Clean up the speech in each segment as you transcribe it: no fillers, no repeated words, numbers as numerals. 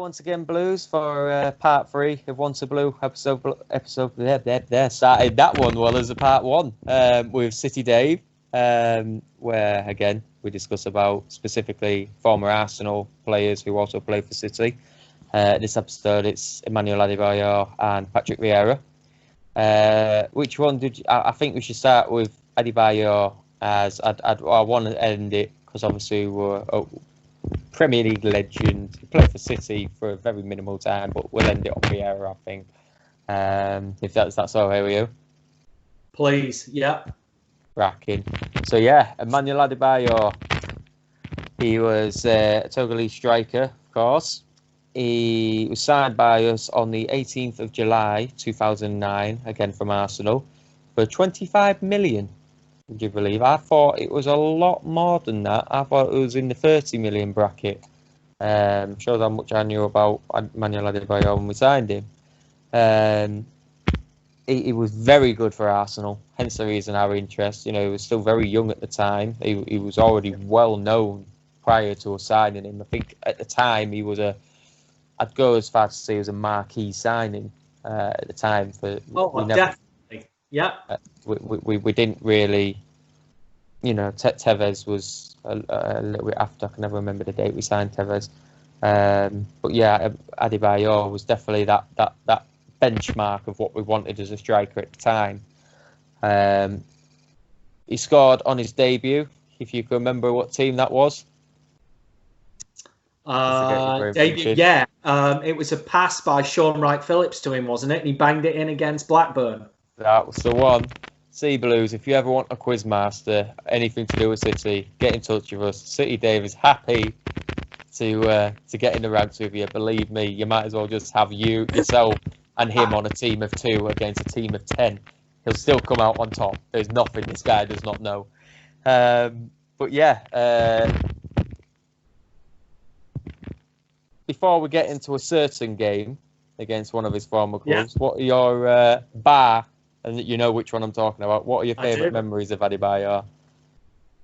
once again, Blues, for part 3 of Once a Blue episode. There started that one well as a part 1 with City Dave, where again we discuss about specifically former Arsenal players who also play for City. This episode it's Emmanuel Adebayor and Patrick Vieira. Which one did you, I think we should start with Adebayor, as I want to end it because obviously we're Premier League legend. He played for City for a very minimal time, but we'll end it on Vieira, I think. If that's all right with you. Please, yeah. Racking. So yeah, Emmanuel Adebayor. He was a Togolese striker, of course. He was signed by us on the 18th of July 2009, again from Arsenal, for 25 million. Would you believe? I thought it was a lot more than that. I thought it was in the 30 million bracket. Shows how much I knew about Emmanuel Adebayor when we signed him. He was very good for Arsenal, hence the reason our interest. You know, he was still very young at the time. He was already well known prior to us signing him. I think at the time he was I'd go as far as to say he was a marquee signing at the time. Definitely. Yeah. We didn't really, you know, Tevez was a little bit after. I can never remember the date we signed Tevez. But yeah, Adebayor was definitely that benchmark of what we wanted as a striker at the time. He scored on his debut, if you can remember what team that was. Debut, yeah. It was a pass by Sean Wright-Phillips to him, wasn't it? And he banged it in against Blackburn. That was the one. See, Blues, if you ever want a quizmaster, anything to do with City, get in touch with us. City Dave is happy to get in the ranks with you. Believe me, you might as well just have yourself and him on a team of 2 against a team of 10. He'll still come out on top. There's nothing this guy does not know. But yeah, before we get into a certain game against one of his former clubs, what are your and you know which one I'm talking about, what are your favourite memories of Adebayor?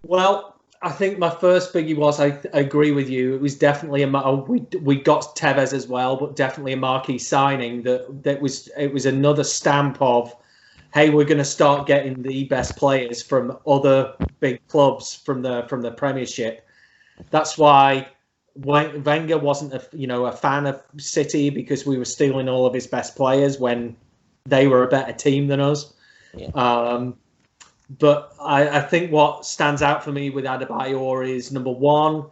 Well, I think my first biggie was, I agree with you, it was definitely we got Tevez as well, but definitely a marquee signing. It was another stamp of, hey, we're going to start getting the best players from other big clubs from the Premiership. That's why Wenger wasn't a fan of City, because we were stealing all of his best players when they were a better team than us. Yeah. But I think what stands out for me with Adebayor is, number one,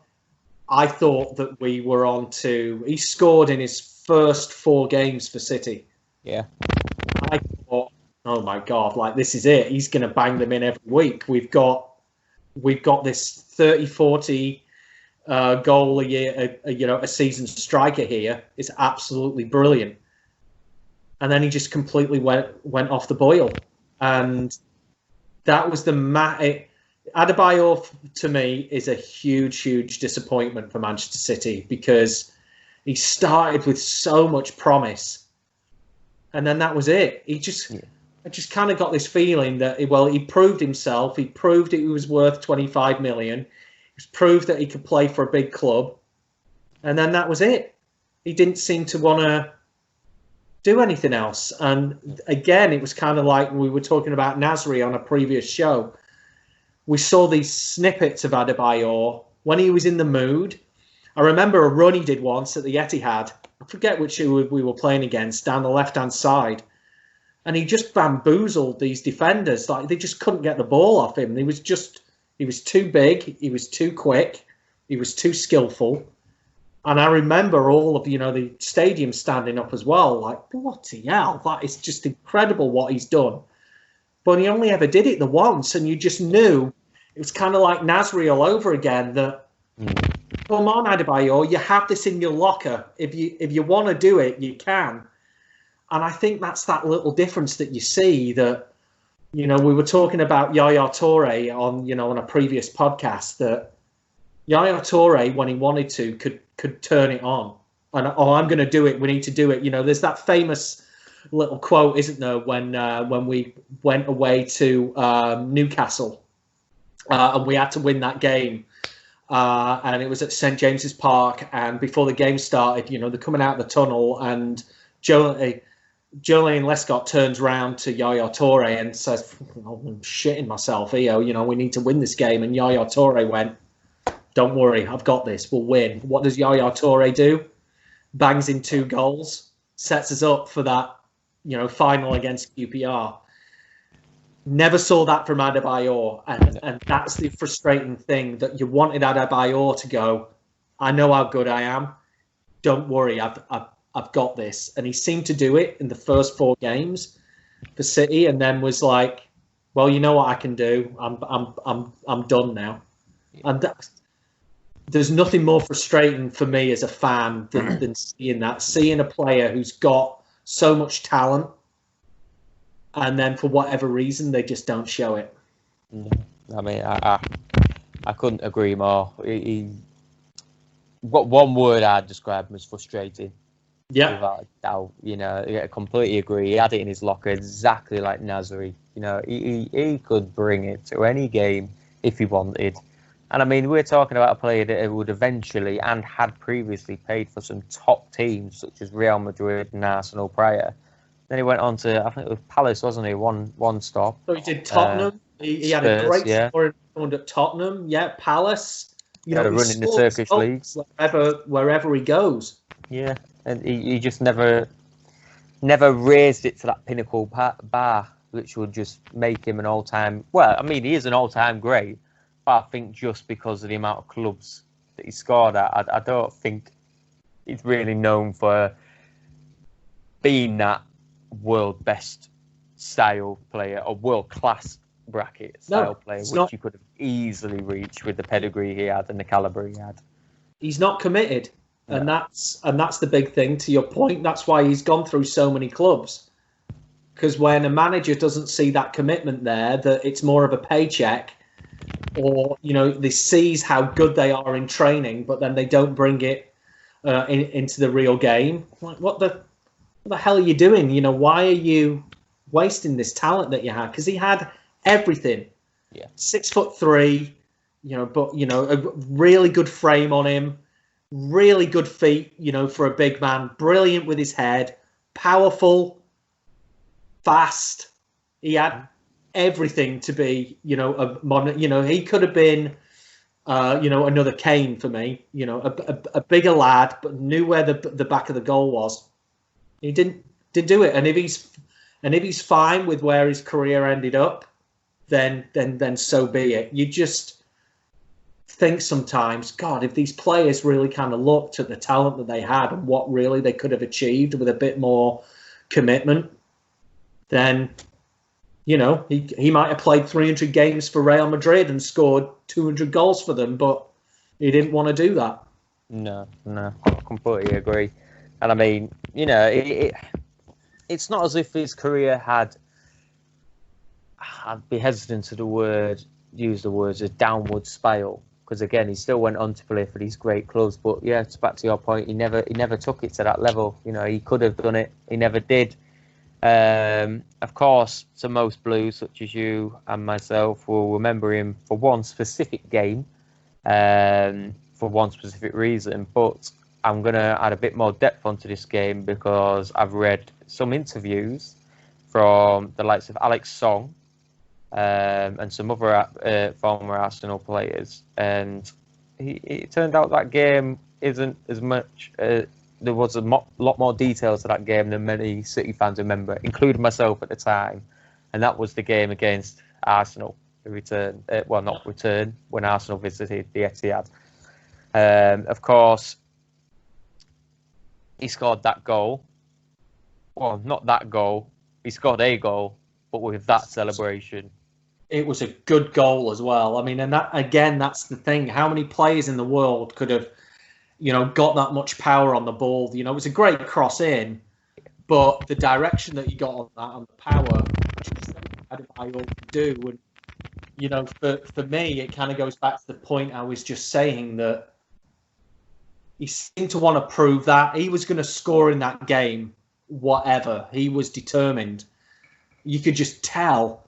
I thought that we were on to... He scored in his first 4 games for City. Yeah. I thought, oh my God, like this is it. He's going to bang them in every week. We've got this 30, 40 goal a year, a season striker here. It's absolutely brilliant. And then he just completely went off the boil. And that was Adebayor, to me, is a huge, huge disappointment for Manchester City, because he started with so much promise. And then that was it. I just kind of got this feeling that, he proved himself. He proved he was worth 25 million. He proved that he could play for a big club. And then that was it. He didn't seem to want to do anything else. And again, it was kind of like we were talking about Nasri on a previous show. We saw these snippets of Adebayor when he was in the mood. I remember a run he did once at the Etihad. I forget which we were playing against, down the left-hand side. And he just bamboozled these defenders. Like, they just couldn't get the ball off him. He was too big. He was too quick. He was too skillful. And I remember all of, the stadium standing up as well. Like, bloody hell, that is just incredible what he's done. But he only ever did it the once, and you just knew it was kind of like Nasri all over again. That, come on, Adebayor, you have this in your locker. If you want to do it, you can. And I think that's that little difference that you see. That, we were talking about Yaya Toure on a previous podcast. That Yaya Toure, when he wanted to, could turn it on. And, I'm going to do it. We need to do it. There's that famous little quote, isn't there, when we went away to Newcastle and we had to win that game. and it was at St James's Park. And before the game started, they're coming out of the tunnel, and Julian Lescott turns round to Yaya Toure and says, I'm shitting myself here. We need to win this game. And Yaya Toure went, don't worry, I've got this. We'll win. What does Yaya Toure do? Bangs in 2 goals, sets us up for that, final against QPR. Never saw that from Adebayor, and that's the frustrating thing, that you wanted Adebayor to go, I know how good I am. Don't worry, I've got this. And he seemed to do it in the first 4 games for City, and then was like, well, you know what I can do. I'm done now. And there's nothing more frustrating for me as a fan than seeing a player who's got so much talent, and then for whatever reason they just don't show it. I mean, I couldn't agree more. What one word I'd describe him as frustrating. Yeah, without a doubt. I completely agree. He had it in his locker exactly like Nasri. He could bring it to any game if he wanted. And I mean, we're talking about a player that would eventually and had previously paid for some top teams such as Real Madrid and Arsenal prior. Then he went on to, I think it was Palace, wasn't he? One stop. So he did Tottenham. He had a great score at Tottenham. Yeah, Palace. Running the Turkish leagues wherever he goes. Yeah, and he just never raised it to that pinnacle bar, which would just make him an all-time. Well, I mean, he is an all-time great, but I think just because of the amount of clubs that he scored at, I don't think he's really known for being that world best style player or world class bracket style player, which he could have easily reached with the pedigree he had and the caliber he had. He's not committed, and that's the big thing. To your point, that's why he's gone through so many clubs. Because when a manager doesn't see that commitment there, that it's more of a paycheck, or they sees how good they are in training, but then they don't bring it into the real game. Like, what the hell are you doing? Why are you wasting this talent that you had? Because he had everything. Yeah, 6'3", but a really good frame on him, really good feet, for a big man, brilliant with his head, powerful, fast. He had everything to be, a modern. He could have been, another Kane for me. A bigger lad, but knew where the back of the goal was. He didn't do it, and if he's fine with where his career ended up, then so be it. You just think sometimes, God, if these players really kind of looked at the talent that they had and what really they could have achieved with a bit more commitment, then he might have played 300 games for Real Madrid and scored 200 goals for them, but he didn't want to do that. No, I completely agree. And I mean, it's not as if his career had, I'd be hesitant to use the words a downward spiral, because again, he still went on to play for these great clubs. But yeah, it's back to your point, he never took it to that level. He could have done it, he never did. Of course, to most Blues, such as you and myself, will remember him for one specific game, for one specific reason. But I'm going to add a bit more depth onto this game because I've read some interviews from the likes of Alex Song and some other former Arsenal players, and it turned out that game isn't as much. There was a lot more details to that game than many City fans remember, including myself at the time, and that was the game against Arsenal. The return, not return, when Arsenal visited the Etihad. Of course, he scored that goal. Well, not that goal. He scored a goal, but with that celebration. It was a good goal as well. I mean, and that again, that's the thing. How many players in the world could have, got that much power on the ball? It was a great cross in, but the direction that you got on that, on the power, I ought to do. And for me, it kind of goes back to the point I was just saying, that he seemed to want to prove that he was going to score in that game, whatever. He was determined. You could just tell.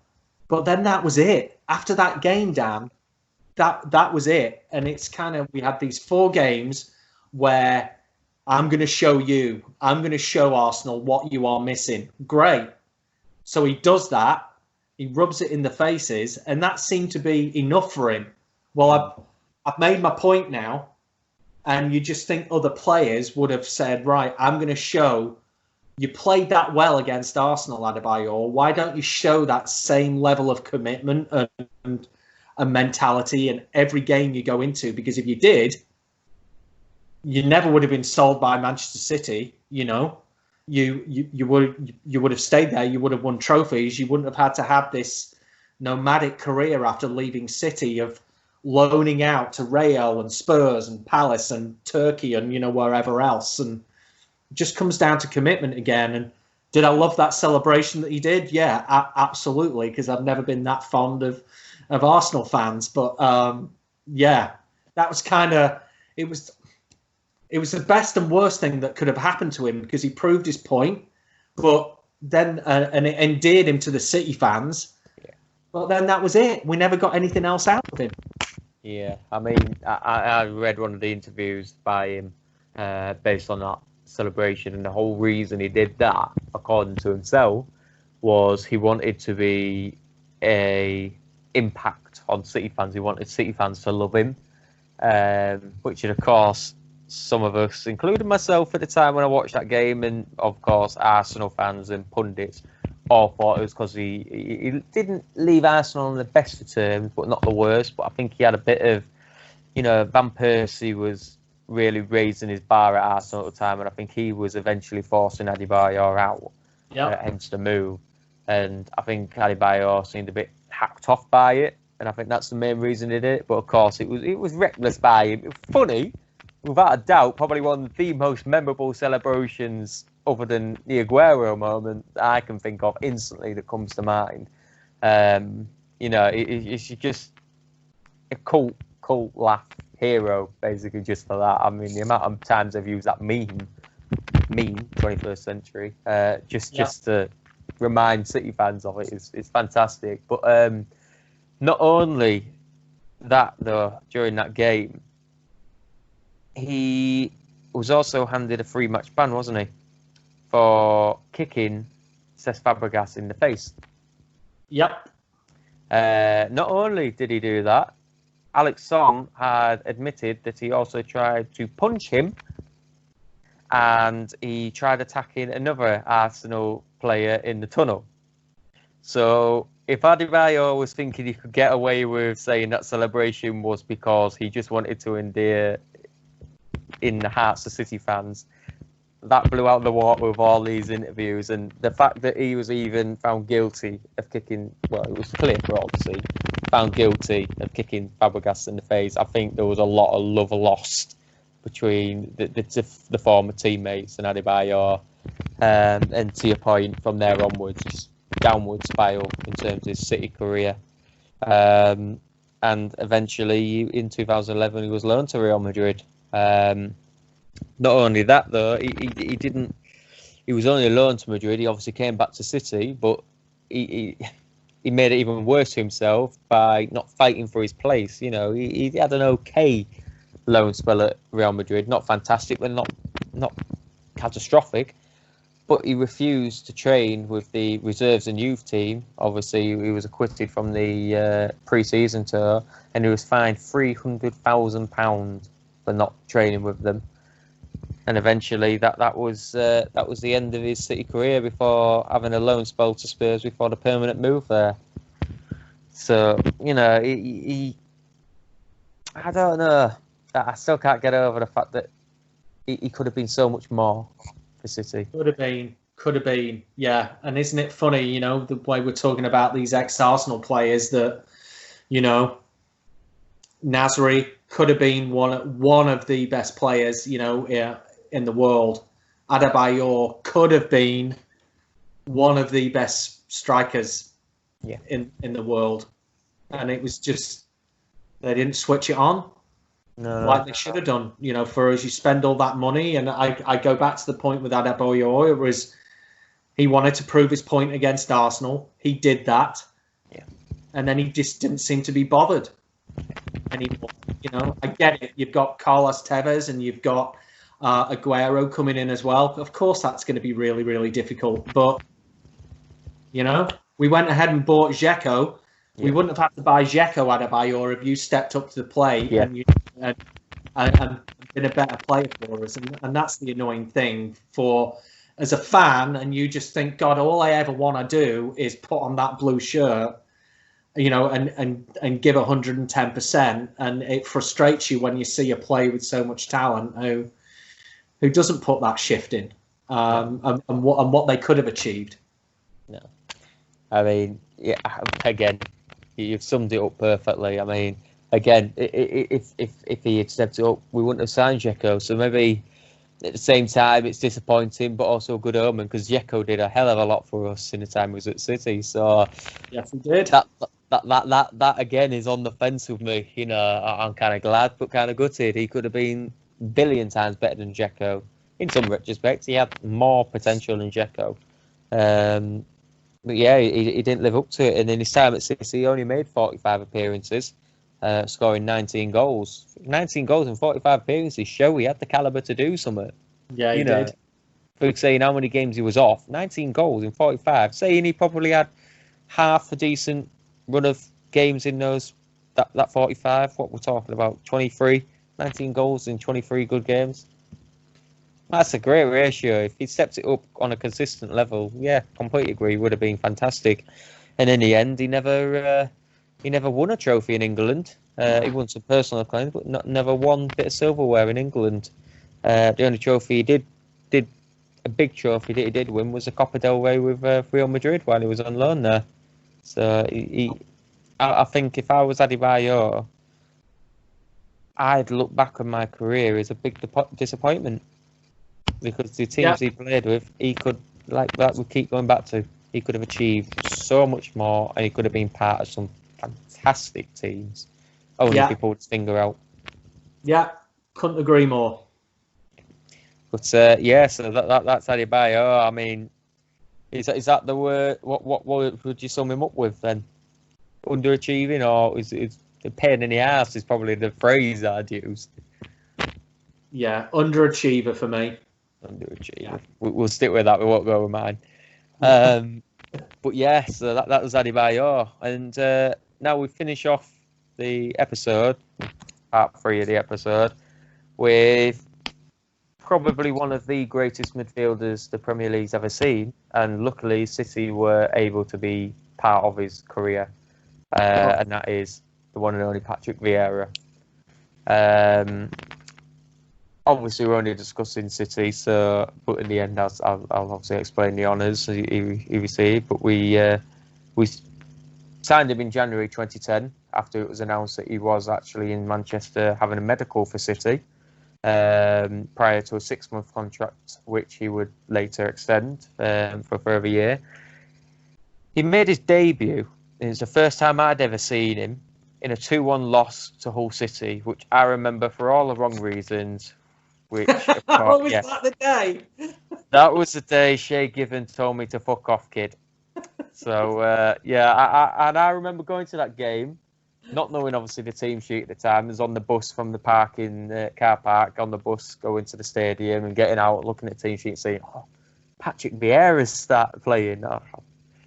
But then that was it. After that game, Dan, that was it. And it's kind of, we had these 4 games where I'm going to show Arsenal what you are missing. Great. So he does that. He rubs it in the faces, and that seemed to be enough for him. Well, I've made my point now, and you just think other players would have said, right, I'm going to show you played that well against Arsenal, Adebayor. Why don't you show that same level of commitment and mentality in every game you go into? Because if you did, you never would have been sold by Manchester City. You know, you would have stayed there. You would have won trophies. You wouldn't have had to have this nomadic career after leaving City of loaning out to Real and Spurs and Palace and Turkey and, you know, wherever else. And it just comes down to commitment again. And did I love that celebration that he did? Yeah, absolutely. Because I've never been that fond of Arsenal fans. But yeah, that was kind of, it was the best and worst thing that could have happened to him, because he proved his point, but then and it endeared him to the City fans. Yeah. But then that was it. We never got anything else out of him. Yeah, I mean, I read one of the interviews by him based on that celebration, and the whole reason he did that, according to himself, was he wanted to be a impact on City fans. He wanted City fans to love him, which of course some of us, including myself at the time when I watched that game, and of course Arsenal fans and pundits, all thought it was because he didn't leave Arsenal on the best of terms, but not the worst. But I think he had a bit of, you know, Van Persie was really raising his bar at Arsenal at the time, and I think he was eventually forcing Adebayor out, hence the move. And I think Adebayor seemed a bit hacked off by it, and I think that's the main reason he did it. But of course, it was reckless by him. It was funny, without a doubt, probably one of the most memorable celebrations, other than the Aguero moment, I can think of instantly that comes to mind. You know, it's just a cult laugh hero, basically, just for that. I mean, the amount of times I've used that meme, 21st century, just to remind City fans of it is fantastic. But not only that, though, during that game, he was also handed a 3-match ban, wasn't he, for kicking Cesc Fabregas in the face. Yep. Not only did he do that, Alex Song had admitted that he also tried to punch him, and he tried attacking another Arsenal player in the tunnel. So if Adebayor was thinking he could get away with saying that celebration was because he just wanted to endear in the hearts of City fans, that blew out the water with all these interviews. And the fact that he was even found guilty of kicking, well, it was clear for all to see, found guilty of kicking Fabregas in the face. I think there was a lot of love lost between the former teammates and Adebayor, and to your point, from there onwards, just downward spiral in terms of his City career. And eventually, in 2011, he was loaned to Real Madrid. Not only that, though, he didn't. He was only loaned to Madrid. He obviously came back to City, but he made it even worse to himself by not fighting for his place. You know, he had an okay loan spell at Real Madrid, not fantastic, but not catastrophic. But he refused to train with the reserves and youth team. Obviously, he was acquitted from the pre-season tour, and he was fined £300,000 for not training with them. And eventually, that was the end of his City career before having a loan spell to Spurs before the permanent move there. So, you know, he I don't know. I still can't get over the fact that he could have been so much more for City. Could have been, yeah. And isn't it funny, you know, the way we're talking about these ex-Arsenal players that, you know, Nasri could have been one of the best players, you know, in the world. Adebayor could have been one of the best strikers in the world. And it was just, they didn't switch it on like they should have done. You know, for as you spend all that money, and I go back to the point with Adebayor, it was he wanted to prove his point against Arsenal. He did that. Yeah. And then he just didn't seem to be bothered. anymore. You know, I get it. You've got Carlos Tevez and you've got Aguero coming in as well. Of course, that's going to be really, really difficult. But, you know, we went ahead and bought Dzeko. Yeah. We wouldn't have had to buy Dzeko Adebayor if you stepped up to the plate and been a better player for us. And that's the annoying thing as a fan. And you just think, God, all I ever want to do is put on that blue shirt, you know, and give 110%. And it frustrates you when you see a player with so much talent who doesn't put that shift in, and what they could have achieved. No, I mean, yeah. Again, you've summed it up perfectly. I mean, again, if he had stepped it up, we wouldn't have signed Dzeko. So maybe at the same time, it's disappointing, but also a good omen because Dzeko did a hell of a lot for us in the time he was at City. So yes, he did. That again is on the fence with me. You know, I'm kind of glad, but kind of gutted. He could have been a billion times better than Dzeko. In some retrospects, he had more potential than Dzeko. But yeah, he didn't live up to it. And in his time at City, he only made 45 appearances, scoring 19 goals. 19 goals in 45 appearances show he had the calibre to do something. Yeah, he did. For saying how many games he was off, 19 goals in 45, saying he probably had half a decent run of games in that 45. What we're talking about, 23. 19 goals in 23 good games. That's a great ratio. If he stepped it up on a consistent level, yeah, completely agree, would have been fantastic. And in the end, he never won a trophy in England. He won some personal acclaim, but never won a bit of silverware in England. The only trophy he did a big trophy that he did win was a Copa del Rey with Real Madrid while he was on loan there. So I think if I was Adebayor, I'd look back on my career as a big disappointment because the teams he played with, he could, like that we keep going back to, he could have achieved so much more and he could have been part of some fantastic teams. Only people would finger out. Yeah, couldn't agree more. But so that's Adebayor. I mean, is that the word? What would you sum him up with then? Underachieving, or is the pain in the ass is probably the phrase I'd use. Yeah, underachiever for me. Underachiever. Yeah. We'll stick with that. We won't go with mine. But yeah, so that was Adebayor, and now we finish off the episode, part 3 of the episode, with probably one of the greatest midfielders the Premier League's ever seen, and luckily City were able to be part of his career, and that is the one and only Patrick Vieira. Obviously, we're only discussing City, but in the end, I'll obviously explain the honours he received. But we signed him in January 2010 after it was announced that he was actually in Manchester having a medical for City prior to a 6-month contract, which he would later extend for a further year. He made his debut. It was the first time I'd ever seen him in a 2-1 loss to Hull City, which I remember for all the wrong reasons. Which, of course, was that the day? That was the day Shay Given told me to fuck off, kid. So, I remember going to that game, not knowing, obviously, the team sheet at the time. I was on the bus from the car park, on the bus, going to the stadium and getting out, looking at the team sheet and saying, Patrick Vieira's started playing. I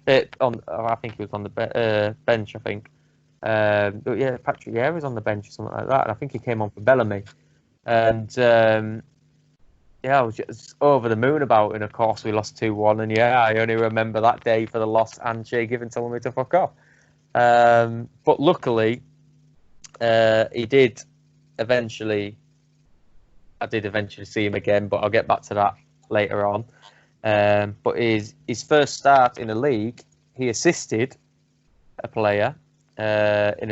think he was on the bench, I think. But yeah, Patrick Vieira's on the bench or something like that. And I think he came on for Bellamy. And I was just over the moon about it. And of course, we lost 2-1. And I only remember that day for the loss and Shay Given telling me to fuck off. But luckily, I did eventually see him again, but I'll get back to that later on. But his first start in the league, he assisted a player in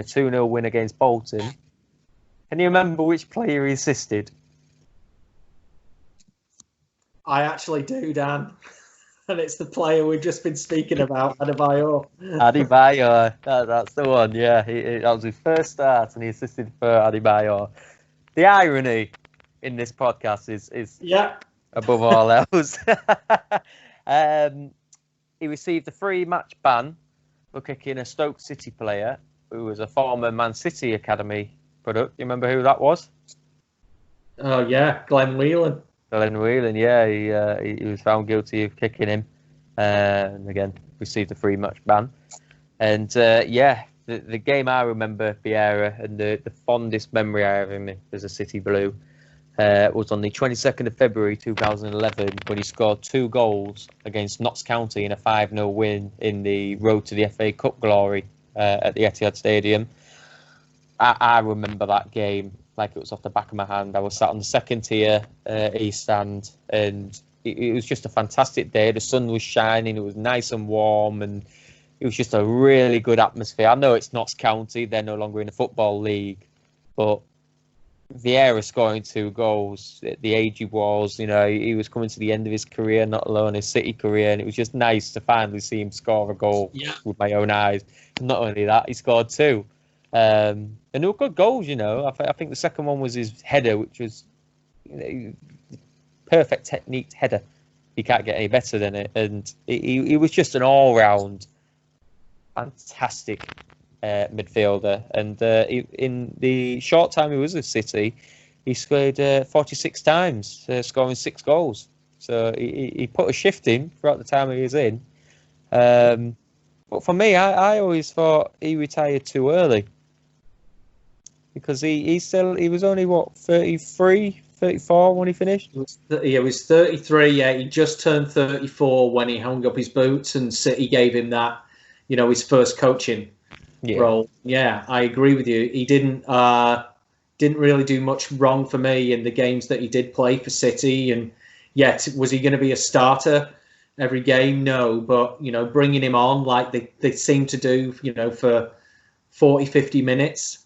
a 2-0 win against Bolton. Can you remember which player he assisted? I actually do, Dan. And it's the player we've just been speaking about, Adebayor. Adebayor, that's the one, yeah. That was his first start and he assisted for Adebayor. The irony in this podcast is above all else. He received a 3-match ban for kicking a Stoke City player who was a former Man City Academy product. You remember who that was? Oh yeah, Glenn Whelan. Glenn Whelan, yeah, he was found guilty of kicking him, and again received a 3-match ban. And yeah, the game I remember, Vieira, and the fondest memory I have of him as a City Blue was on the 22nd of February 2011 when he scored 2 goals against Notts County in a 5-0 win in the Road to the FA Cup glory at the Etihad Stadium. I remember that game like it was off the back of my hand. I was sat on the second tier east stand, and it was just a fantastic day. The sun was shining, it was nice and warm, and it was just a really good atmosphere. I know it's Notts County, they're no longer in the Football League, but Vieira scoring 2 goals at the age he was, he was coming to the end of his career, not alone his City career, and it was just nice to finally see him score a goal with my own eyes. And not only that, he scored 2. And they were good goals, I think the second one was his header, which was perfect technique header. You can't get any better than it. And he was just an all-round fantastic midfielder. And in the short time he was at City, he scored 46 times, scoring 6 goals. So he put a shift in throughout the time he was in. But for me, I always thought he retired too early. Because he was only, 33, 34 when he finished? He was 33, yeah. He just turned 34 when he hung up his boots, and City gave him that, his first coaching role. Yeah, I agree with you. He didn't really do much wrong for me in the games that he did play for City. And yet, was he going to be a starter every game? No, but, bringing him on like they seem to do, for 40, 50 minutes,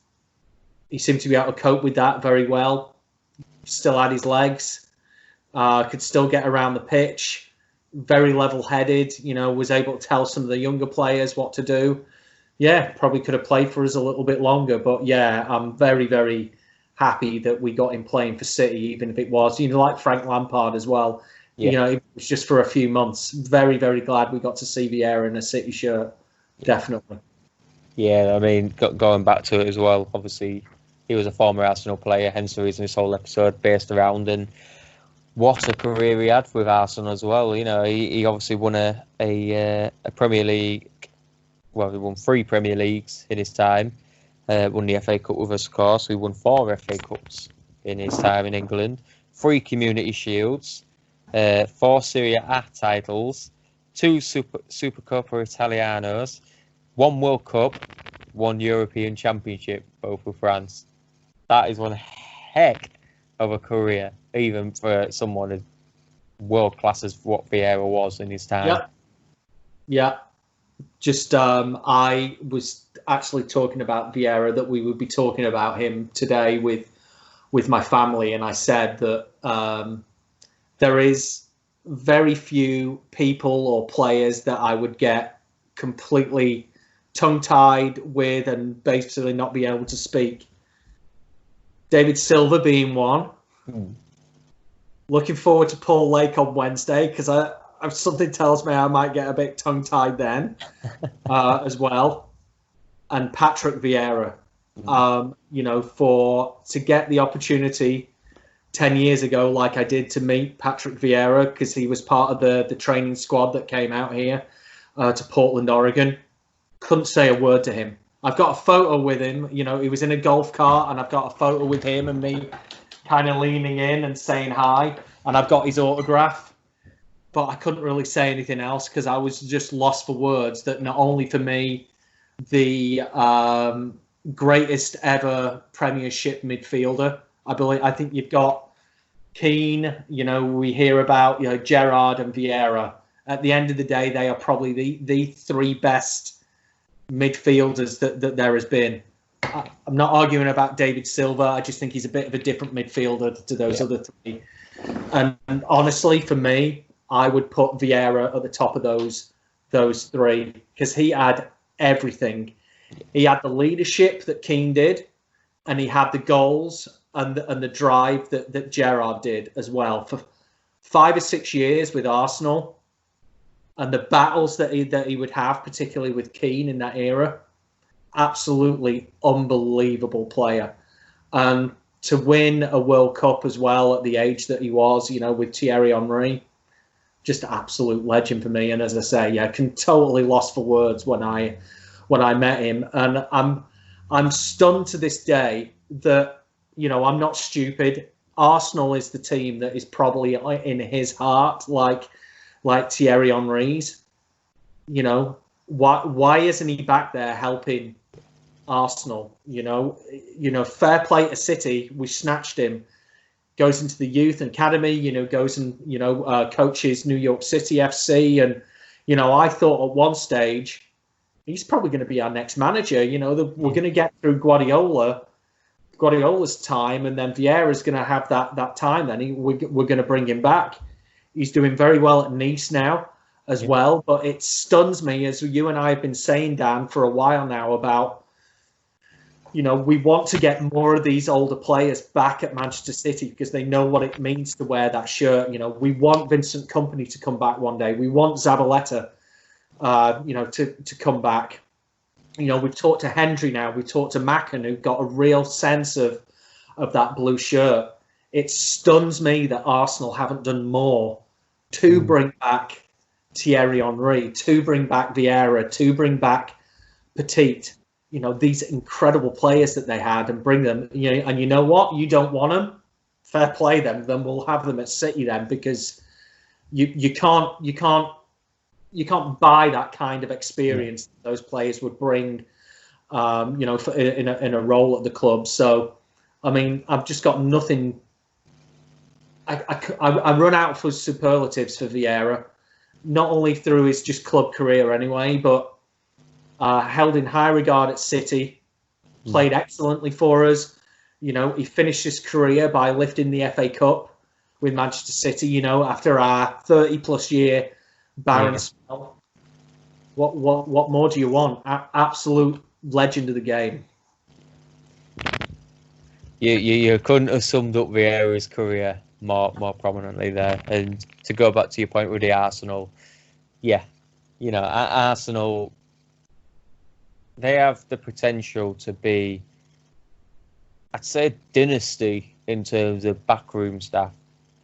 he seemed to be able to cope with that very well. Still had his legs, could still get around the pitch, very level-headed, was able to tell some of the younger players what to do. Yeah, probably could have played for us a little bit longer. But yeah, I'm very, very happy that we got him playing for City, even if it was, like Frank Lampard as well. Yeah. It was just for a few months. Very, very glad we got to see Vieira in a City shirt. Definitely. Yeah, I mean, going back to it as well, obviously, he was a former Arsenal player, hence the reason this whole episode based around. And what a career he had with Arsenal as well. He obviously won a Premier League. Well, he won 3 Premier Leagues in his time. Won the FA Cup with us, of course. He won 4 FA Cups in his time in England. 3 Community Shields. 4 Serie A titles. 2 Supercoppa Italianos. 1 World Cup. 1 European Championship, both with France. That is one heck of a career, even for someone as world class as what Vieira was in his time. Yeah. Just I was actually talking about Vieira, that we would be talking about him today with my family, and I said that there is very few people or players that I would get completely tongue-tied with and basically not be able to speak. David Silva being one. Looking forward to Paul Lake on Wednesday, because something tells me I might get a bit tongue-tied then as well. And Patrick Vieira, to get the opportunity 10 years ago, like I did, to meet Patrick Vieira, because he was part of the training squad that came out here to Portland, Oregon. Couldn't say a word to him. I've got a photo with him. He was in a golf cart, and I've got a photo with him and me kind of leaning in and saying hi. And I've got his autograph. But I couldn't really say anything else because I was just lost for words. That not only for me, the greatest ever Premiership midfielder. I think you've got Keane. We hear about Gerrard and Vieira. At the end of the day, they are probably the 3 best midfielders that there has been. I'm not arguing about David Silva. I just think he's a bit of a different midfielder to those other 3. And honestly, for me, I would put Vieira at the top of those 3 because he had everything. He had the leadership that Keane did, and he had the goals and the drive that Gerrard did as well. For 5 or 6 years with Arsenal, and the battles that he would have, particularly with Keane in that era, absolutely unbelievable player. and to win a World Cup as well at the age that he was, with Thierry Henry, just absolute legend for me. And as I say, yeah, totally lost for words when I met him, and I'm stunned to this day that I'm not stupid. Arsenal is the team that is probably in his heart, like Thierry Henry's. Why isn't he back there helping Arsenal? Fair play to City. We snatched him. Goes into the youth academy. Goes and coaches New York City FC, and I thought at one stage he's probably going to be our next manager. We're going to get through Guardiola's time, and then Vieira's going to have that time. Then we're going to bring him back. He's doing very well at Nice now as well. But it stuns me, as you and I have been saying, Dan, for a while now, about we want to get more of these older players back at Manchester City because they know what it means to wear that shirt. We want Vincent Kompany to come back one day. We want Zabaleta, to come back. We've talked to Hendry now. We talked to Macken, who got a real sense of that blue shirt. It stuns me that Arsenal haven't done more to bring back Thierry Henry, to bring back Vieira, to bring back Petit. These incredible players that they had, and bring them. And you know what? You don't want them. Fair play them. Then we'll have them at City then, because you can't buy that kind of experience that those players would bring, in a role at the club. So, I mean, I've just got nothing. I run out for superlatives for Vieira, not only through his just club career anyway, but held in high regard at City, played excellently for us. He finished his career by lifting the FA Cup with Manchester City. After our 30+ year barren spell. What more do you want? Absolute legend of the game. You couldn't have summed up Vieira's career more prominently there. And to go back to your point with the Arsenal, Arsenal, they have the potential to be, I'd say, a dynasty in terms of backroom staff.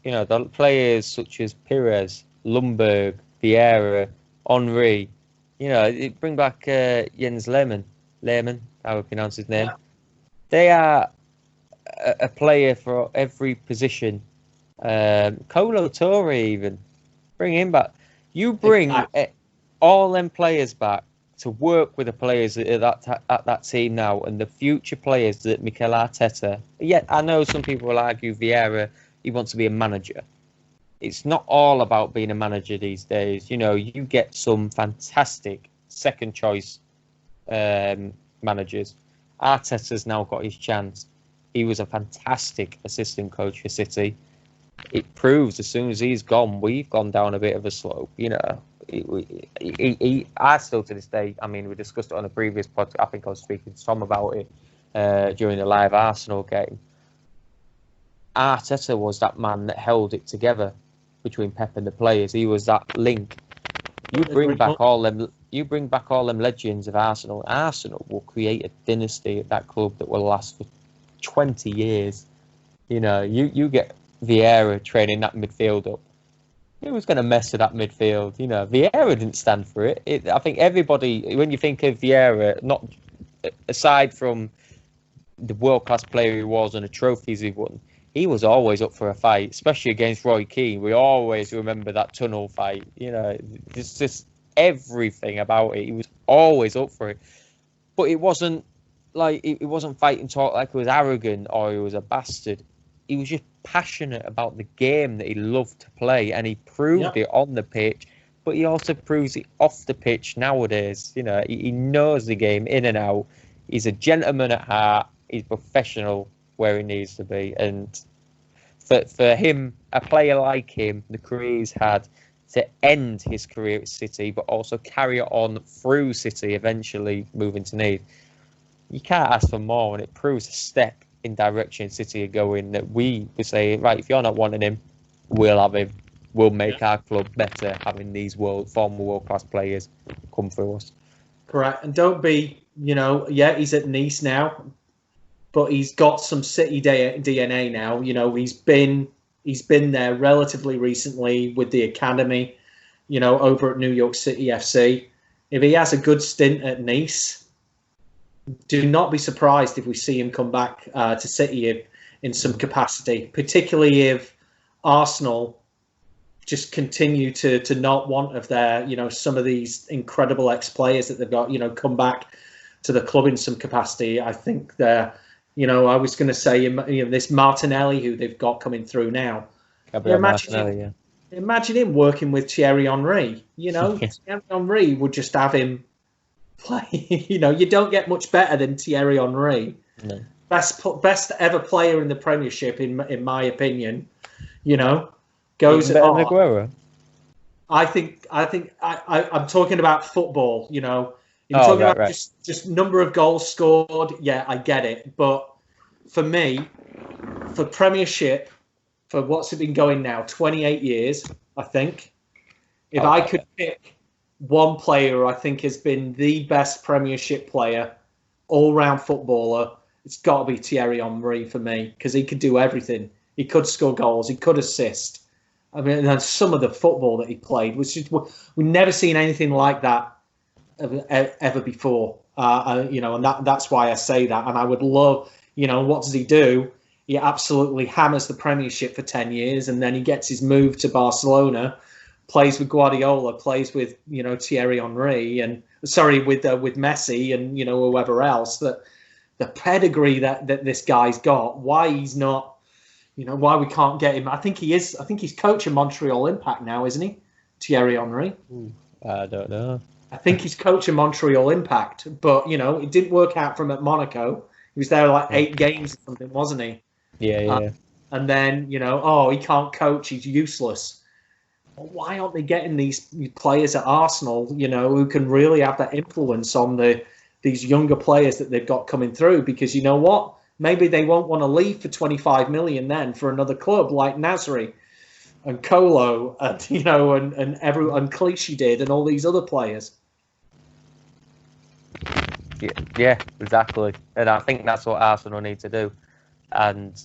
The players such as Pires, Ljungberg, Vieira, Henry, bring back Jens Lehmann, how we pronounce his name. They are a player for every position. Kolo Toure, even, bring him back. You bring all them players back to work with the players at that team now, and the future players that Mikel Arteta. Yet I know some people will argue Vieira, he wants to be a manager. It's not all about being a manager these days. You get some fantastic second choice managers. Arteta's now got his chance. He was a fantastic assistant coach for City. It proves as soon as he's gone, we've gone down a bit of a slope. I still to this day, I mean, we discussed it on a previous podcast. I think I was speaking to Tom about it during the live Arsenal game. Arteta was that man that held it together between Pep and the players. He was that link. You bring back all them legends of Arsenal. Arsenal will create a dynasty at that club that will last for 20 years. You get Vieira training that midfield up. Who was going to mess with that midfield? Vieira didn't stand for it. I think everybody, when you think of Vieira, not aside from the world-class player he was and the trophies he won, he was always up for a fight, especially against Roy Keane. We always remember that tunnel fight. It's just everything about it. He was always up for it. But it wasn't like it wasn't fighting talk like he was arrogant or he was a bastard. He was just passionate about the game that he loved to play, and he proved it on the pitch, but he also proves it off the pitch nowadays. He knows the game in and out. He's a gentleman at heart. He's professional where he needs to be. And for him, a player like him, the career he's had, to end his career at City, but also carry it on through City, eventually moving to Nice, you can't ask for more, and it proves a step in direction City are going, that we would say, right, if you're not wanting him, we'll have him. We'll make our club better having these former world-class players come through us. Correct. And don't be, he's at Nice now. but he's got some City DNA now. You know, he's been there relatively recently with the academy, you know, over at New York City FC. If he has a good stint at Nice, do not be surprised if we see him come back to City in some capacity, particularly if Arsenal just continue to not want of their, you know, some of these incredible ex-players that they've got, you know, come back to the club in some capacity. I think they're, you know, I was going to say, you know, this Martinelli who they've got coming through now. Imagine him working with Thierry Henry. You know, Thierry Henry would just have him play. You know, you don't get much better than Thierry Henry. No. Best ever player in the Premiership, in my opinion. You know, goes better than Aguero. I'm talking about football. You know, you're talking about just number of goals scored. Yeah, I get it, but for me, for Premiership, for what's it been going now, 28 years, I think. If I could pick one player who I think has been the best Premiership player, all-round footballer, it's got to be Thierry Henry for me, because he could do everything. He could score goals. He could assist. I mean, and some of the football that he played was just, we've never seen anything like that ever before. You know, and that's why I say that. And I would love, you know, what does he do? He absolutely hammers the Premiership for 10 years, and then he gets his move to Barcelona, plays with Guardiola, plays with, you know, Thierry Henry, and with Messi and, you know, whoever else. That the pedigree that this guy's got, why he's not, you know, why we can't get him. I think he's coaching Montreal Impact now, isn't he, Thierry Henry? I don't know. I think he's coaching Montreal Impact, but, you know, it didn't work out for him at Monaco. He was there like 8 games or something, wasn't he? Yeah. And then, you know, he can't coach, he's useless. Well, why aren't they getting these players at Arsenal, you know, who can really have that influence on these younger players that they've got coming through? Because you know what? Maybe they won't want to leave for 25 million then for another club like Nasri and Kolo and, you know, and Clichy did, and all these other players. Yeah, exactly. And I think that's what Arsenal need to do. And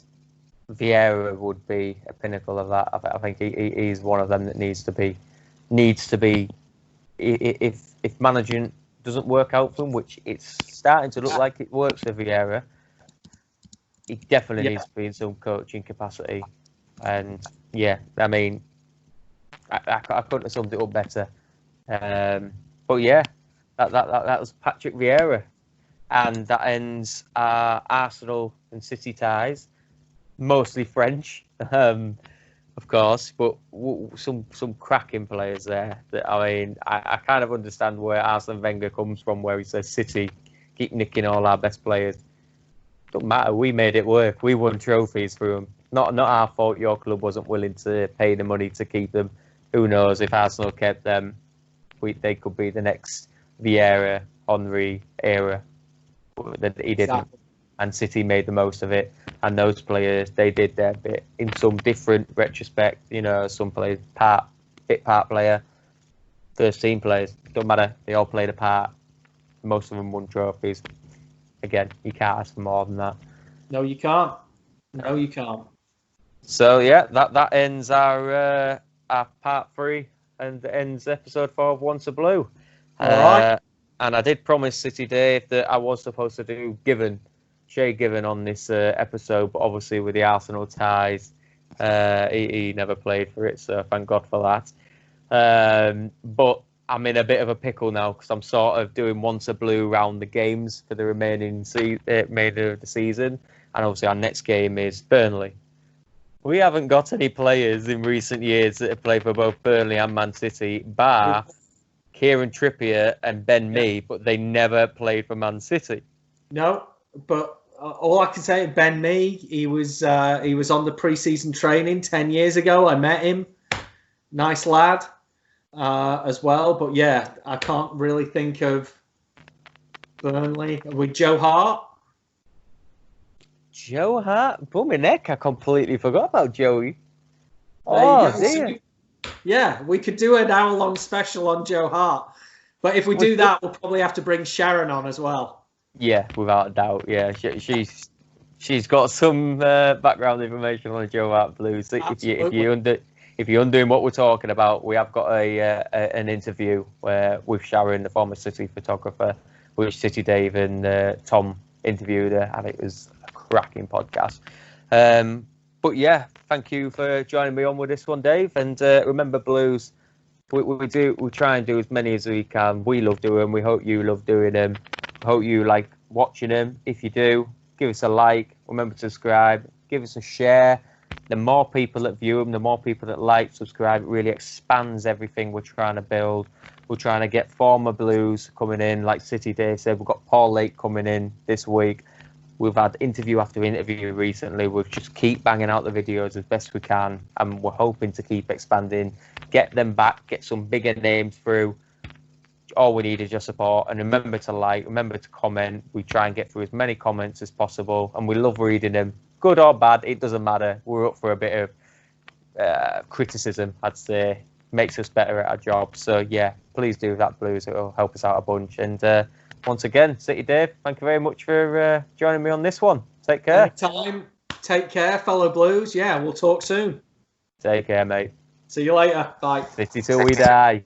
Vieira would be a pinnacle of that. I think he's one of them that needs to be. If managing doesn't work out for him, which it's starting to look like it works for Vieira, he definitely needs to be in some coaching capacity. And yeah, I mean, I couldn't have summed it up better. But yeah, that was Patrick Vieira, and that ends our Arsenal and City ties. Mostly French, of course, but some cracking players there. That, I mean, I kind of understand where Arsene Wenger comes from, where he says City keep nicking all our best players. Don't matter. We made it work. We won trophies through them. Not our fault. Your club wasn't willing to pay the money to keep them. Who knows if Arsenal kept them? They could be the next Vieira, Henry era. That he didn't. Exactly. And City made the most of it. And those players, they did their bit in some different retrospect. You know, some players part player, first team players. Don't matter. They all played a part. Most of them won trophies. Again, you can't ask for more than that. No, you can't. No, you can't. So yeah, that ends our part 3 and ends episode 4 of Once a Blue. All right. And I did promise City Dave that I was supposed to do Shay Given on this episode, but obviously with the Arsenal ties, he never played for it, so thank God for that. But I'm in a bit of a pickle now because I'm sort of doing Once a Blue round the games for the remainder of the season, and obviously our next game is Burnley. We haven't got any players in recent years that have played for both Burnley and Man City, bar Kieran Trippier and Ben Mee, but they never played for Man City. No, but all I can say, Ben Mee, he was on the pre-season training 10 years ago. I met him. Nice lad as well. But yeah, I can't really think of Burnley. With Joe Hart. Joe Hart? Bummy neck, I completely forgot about Joey. Oh, dear. Yeah, we could do an hour-long special on Joe Hart. But if we do that, we'll probably have to bring Sharon on as well. Yeah, without a doubt. Yeah, she's She's got some background information on the Joe Hart Blues. So if you're wondering what we're talking about, we have got an interview with Sharon, the former City photographer, which City Dave and Tom interviewed her, and it was a cracking podcast. But yeah, thank you for joining me on with this one, Dave. And remember, Blues, we try and do as many as we can. We love doing them. We hope you love doing them. Hope you like watching them. If you do, give us a like. Remember to subscribe. Give us a share. The more people that view them, the more people that like, subscribe, it really expands everything we're trying to build. We're trying to get former Blues coming in, like City Dave said. We've got Paul Lake coming in this week. We've had interview after interview recently. We'll just keep banging out the videos as best we can, and we're hoping to keep expanding, get them back, get some bigger names through. All we need is your support, and remember to like, remember to comment. We try and get through as many comments as possible, and we love reading them, good or bad. It doesn't matter. We're up for a bit of criticism, I'd say. Makes us better at our job. So yeah, please do that, Blues. It'll help us out a bunch. And once again, City Dave, thank you very much for joining me on this one. Take care. Anytime. Take care, fellow Blues. Yeah, we'll talk soon. Take care, mate. See you later. Bye. City till we die.